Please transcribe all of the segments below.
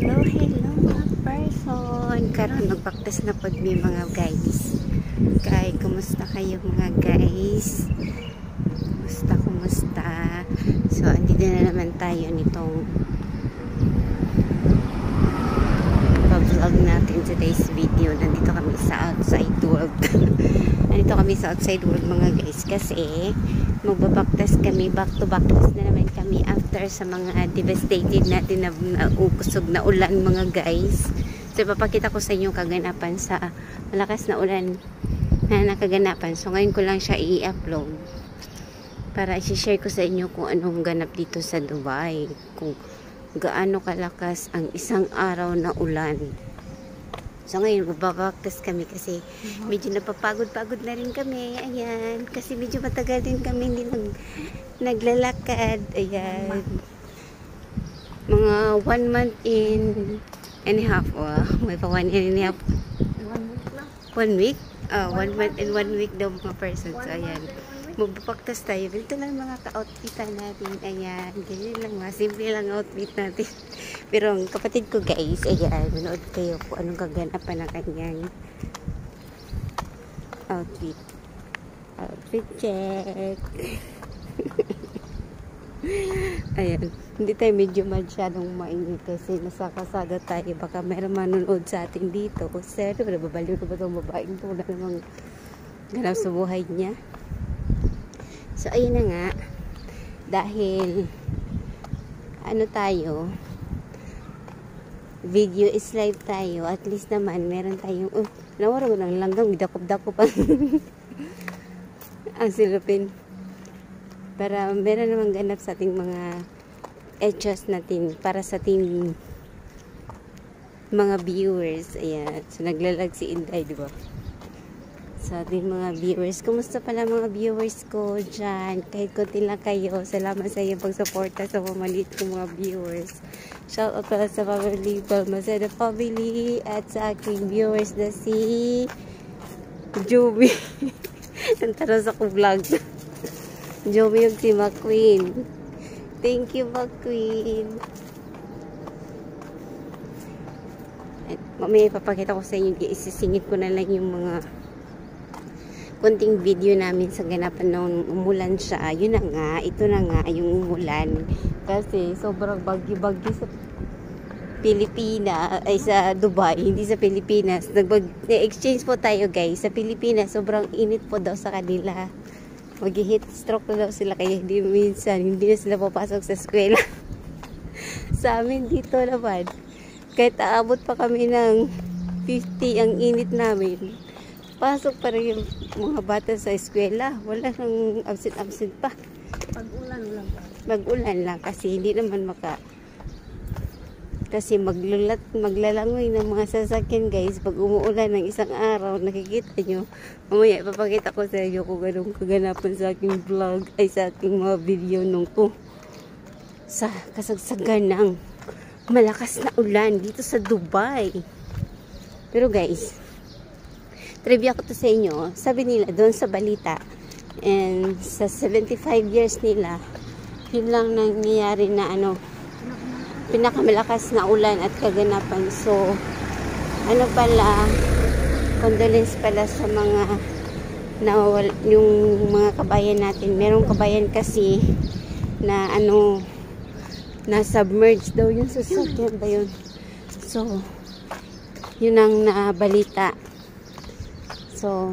Hello, hello mga person. Karon magpaktas na pod mi mga guys. Kay kumusta kayo mga guys? Kumusta? So andito na naman tayo nitong vlog natin today's video. Nandito kami sa outside world. Nandito kami sa outside world mga guys kasi magbabaktas kami, back to backtas na naman kami after sa mga devastated natin na ukusog na ulan mga guys. So ipapakita ko sa inyo kaganapan sa malakas na ulan na nakaganapan. So ngayon ko lang siya i-upload para i-share ko sa inyo kung anong ganap dito sa Dubai, kung gaano kalakas ang isang araw na ulan. So ngayon magbabaktas kami kasi medyo napapagod-pagod na rin kami. Ayan, kasi medyo matagal din kami hindi naglalakad. Ayan, mga 1 month and a half. May pa 1 and a half. 1 week? 1 month and 1 week daw mga person. So ayan, magbabaktas tayo. Ito lang mga ka-outfitan natin. Ayan, ganyan lang mga simple lang outfit natin. Pero ang kapatid ko guys, ayan, manood kayo kung anong kaganapan ng kanyang outfit. Outfit check. Ayan, hindi tayo medyo masyadong mainit kasi nasa kasada tayo. Baka mayroon manonood sa atin dito. Sir, nababaliw na ba itong babaeng ito? Wala namang ganap sa buhay niya. So, ayun na nga. Dahil ano tayo, video is live tayo, at least naman meron tayong nawara ko ng langgang bidakop-dakop ang silupin para meron namang ganap sa ating mga edges natin para sa ating mga viewers. Ayan, so naglalag si Inday, diba? Sa ating mga viewers, kumusta pala mga viewers ko dyan? Kahit konti lang kayo, salamat sa iyong pagsuporta sa mga maliit kong mga viewers. Shout out pala sa family, Balmaceda family, at sa aking viewers na si Joby. Ang taras ako vlog. Joby yung si McQueen. Thank you McQueen. At mamaya ipapakita ko sa inyo, isisingit ko na lang yung mga kunting video namin sa ganapan nung umulan siya. Yun na nga, ito na nga yung umulan. Kasi sobrang bagyo-bagyo sa Pilipinas, ay sa Dubai, hindi sa Pilipinas. Nag-exchange po tayo guys. Sa Pilipinas, sobrang init po daw sa kanila. Mag-heat stroke na daw sila kaya hindi na sila papasok sa eskwela. Sa amin dito naman, kahit aabot pa kami ng 50 ang init namin, pasok pa rin yung mga bata sa eskwela. Wala nang absent pa. Pag-ulan lang. Mag-ulan lang kasi hindi naman kasi maglalangoy ng mga sasakyan guys pag umuulan ng isang araw. Nakikita nyo. Mamaya ipapakita ko sa inyo kung anong kaganapan sa aking vlog ay sa aking mga video nung sa kasagsagan ng malakas na ulan dito sa Dubai. Pero guys, trivia ko to sa inyo. Sabi nila doon sa balita, and sa 75 years nila, yun lang nangyayari na pinakamalakas na ulan at kaganapan. So, condolence pala sa mga yung mga kabayan natin. Merong kabayan kasi na na submerged daw yung sasakyan ba yun. So, yun ang nabalita. So,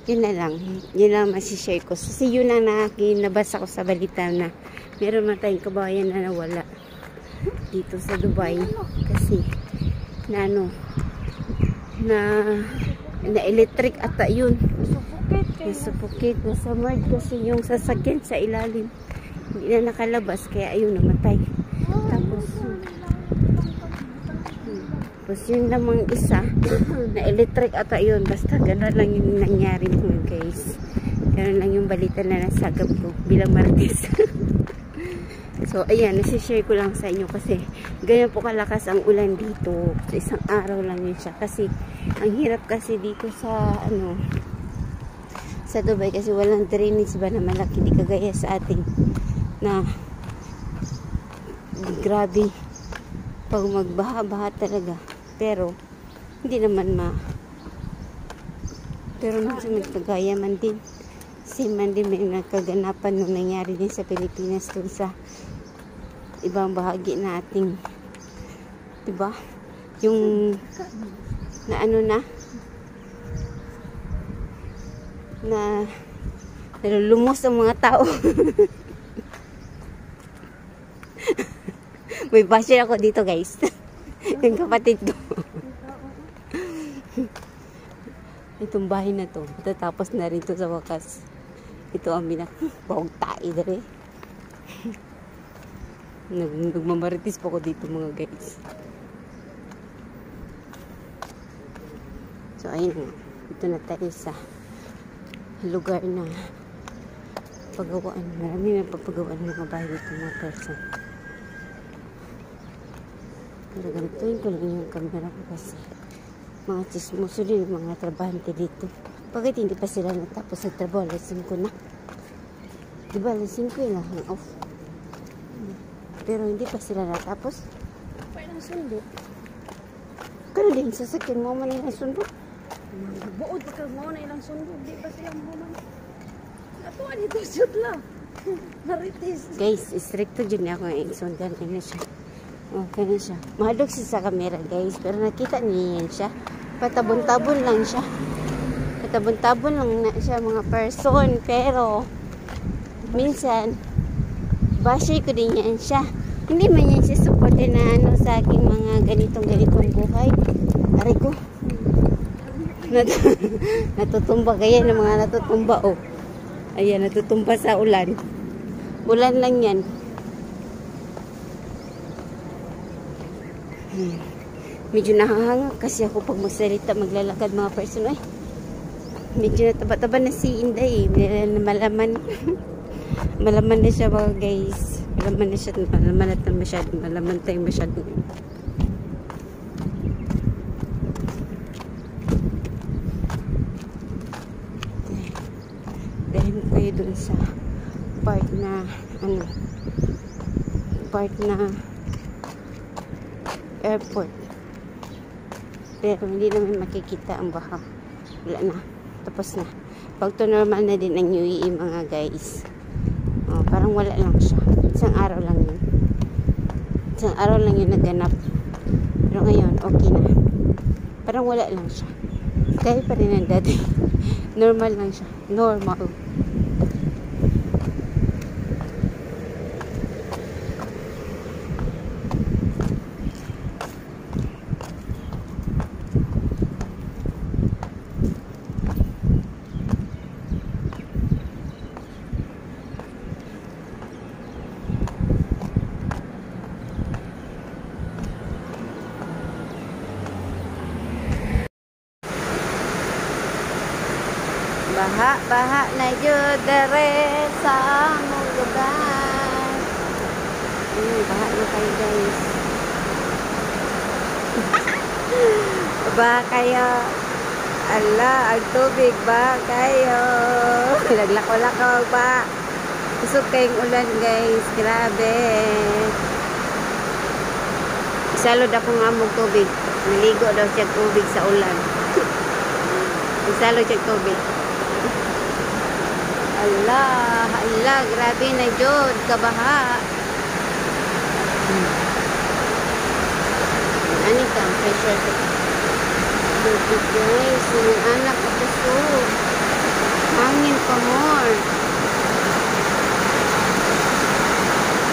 yun na lang. Yun lang masishare ko. Kasi yun ang nabasa ko sa balita na meron na tayong kabayan na nawala dito sa Dubai. Kasi na na electric ata yun. Nasuffocate. Nasamard kasi yung sasakyan sa ilalim. Hindi na nakalabas kaya ayun namatay. Tapos yun namang isa na electric ata yun. Basta gano'n lang yung nangyari mga guys. Gano'n lang yung balita na nasagap ko bilang Martes. So ayan, nasishare ko lang sa inyo kasi ganyan po kalakas ang ulan dito. Sa isang araw lang yun siya. Kasi ang hirap kasi dito sa sa Dubai kasi walang drainage ba na malaki. Di kagaya sa atin na grabe Pag magbaha-baha talaga. Pero, hindi naman pero minsan magkagaya man din. Same man din may nakaganapan nung nangyari din sa Pilipinas dun sa ibang bahagi na ating, diba? Yung na ano na nalulumos ang mga tao. May basher ako dito, guys. Yung kapatid ko. Itong bahay na to, matatapos na rin to sa wakas. Ito ang binakbawag tayo dali. Nagmamaritis pa ko dito, mga guys. So, ayun nga. Ito na tayo sa lugar na pagawaan. Marami na papagawaan ng mga bahay dito, mga person. Pero ganituin ko lang yung camera ko kasi mga chismoso din, mga trabahante dito. Bakit hindi pa sila natapos sa trabaho? Alas 5 na. Diba, alas 5 na hang off. Pero hindi pa sila natapos. Parang sundo. Kano din, sasakyan mo man yung sundo? Buod ka mo na ilang sundo. Di ba sila mo man? Natuan ito, shoot lang. Maritis. Guys, stricto dyan ako yung sundan. Ano siya? Okay na siya. Mahadok siya sa camera, guys. Pero nakita niya yan siya. Patabon-tabon lang siya. Patabon-tabon lang na siya, mga person. Pero, minsan, basher ko din yan siya. Hindi man yan siya supporte na ano sa aking mga ganitong buhay. Aray ko. Natutumba kaya ng mga natutumba, oh. Ayan, natutumba sa ulan. Ulan lang yan. Medyo nahahanga kasi ako pag magsalita, maglalakad, mga person. Ay, medyo nataba-taba na si Inday. Malaman. Malaman na siya, mga guys. Malaman na siya. Malaman na tayo masyado. Malaman tayo masyado. Dahil kayo dun sa part na airport. Pero hindi naman makikita ang baha. Wala na. Tapos na. Pag to normal na din ang UAE, mga guys. Oh, parang wala lang siya. Isang araw lang yun. Isang araw lang yun naganap. Pero ngayon, okay na. Parang wala lang siya. Kaya pa rin ang dati. Normal lang siya. Normal. Baha na jud dere sa among lugar. Baha na kayo, guys. Baha kayo. Ala, ang tubig ba kayo? Laglako-lakaw ba? Isog kayong ulan, guys. Grabe. Isalod akong among tubig. Naligo daw siya tubig sa ulan. Isalod siya tubig. Allah, grabe na jud kabaha. Ani ka pressure ko. Tubig, guys, yung anak ko puso. Hangin pa more.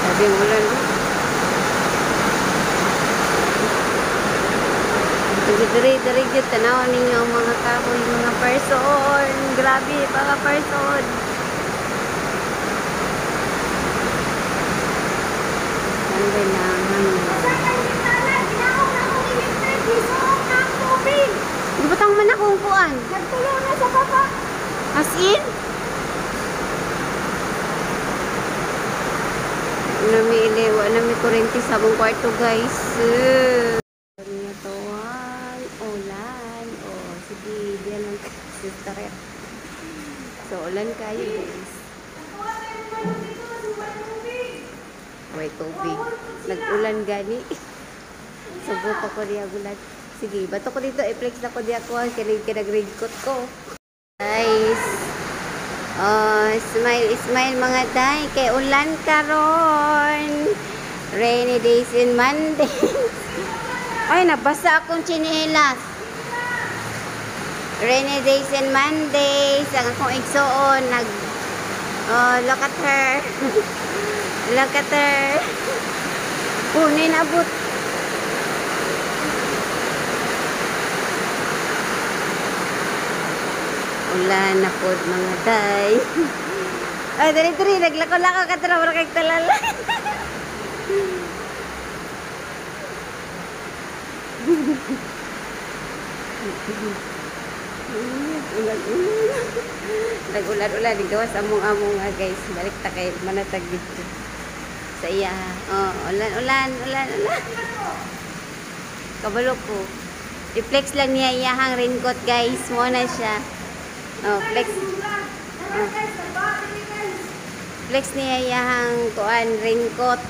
Sabi mo lang. Dari dito tanaw ninyo ang mga kahoy, mga person. Grabe, mga person. Ganda na hangin. Di ba tang man akong kuan? Nagtuloy na sa baba. As in? Nami kurente sa mong kwarto, guys. Ulan. Oh, sige, diyan lang sister. So, ulan kayo, guys. May tubig. Nag-ulan gani. Subo pa ko diya gulat. Sige, bato ko dito. I-flex na ko diya ko. Kinag-raincoat ko. Guys. Oh, smile mga day. Kay ulan karon. Rainy days in Monday. Ay, nabasa akong tsinelas. Rainy days and Mondays. Ang akong igsoon. Oh, look at her. Look at her. Punin abot. Ulan na po mga day. Ay, dali. Naglako-lako ka tara. Wala kay talala. Nag-ulan-ulan. Gawas among-among nga guys. Balik ta kay manatag dito. Sa iya. Oh, ulan. Kabalo ko. I-flex lang niya iyahang raincoat guys. Muna siya. Oh, flex. Oh. Flex niya iyahang kuan raincoat.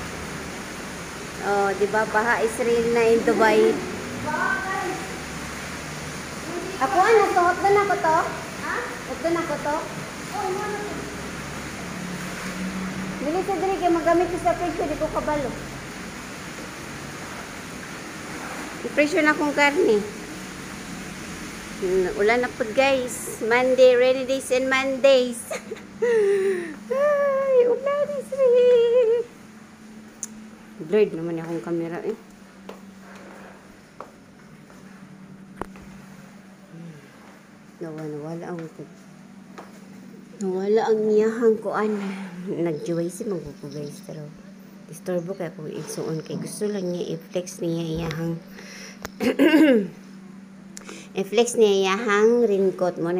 Oh, di ba baha Israel na in Dubai. Ako ano to? Hot na ako to? Ha? Hot na ako to? Dili sa dili kay magamit ko sa presyo, di ko kabalo. I-presyo na akong karne. Ulan na po guys. Monday, rainy days and Mondays. Ay, ulan Israel. Blurred naman akong camera eh. Nawala ang iyahang kuan. Nag-joy si magbuko guys. Pero disturbo kaya kung igsuon kay gusto lang niya i-flex niya iyahang i-flex niya iyahang raincoat mo.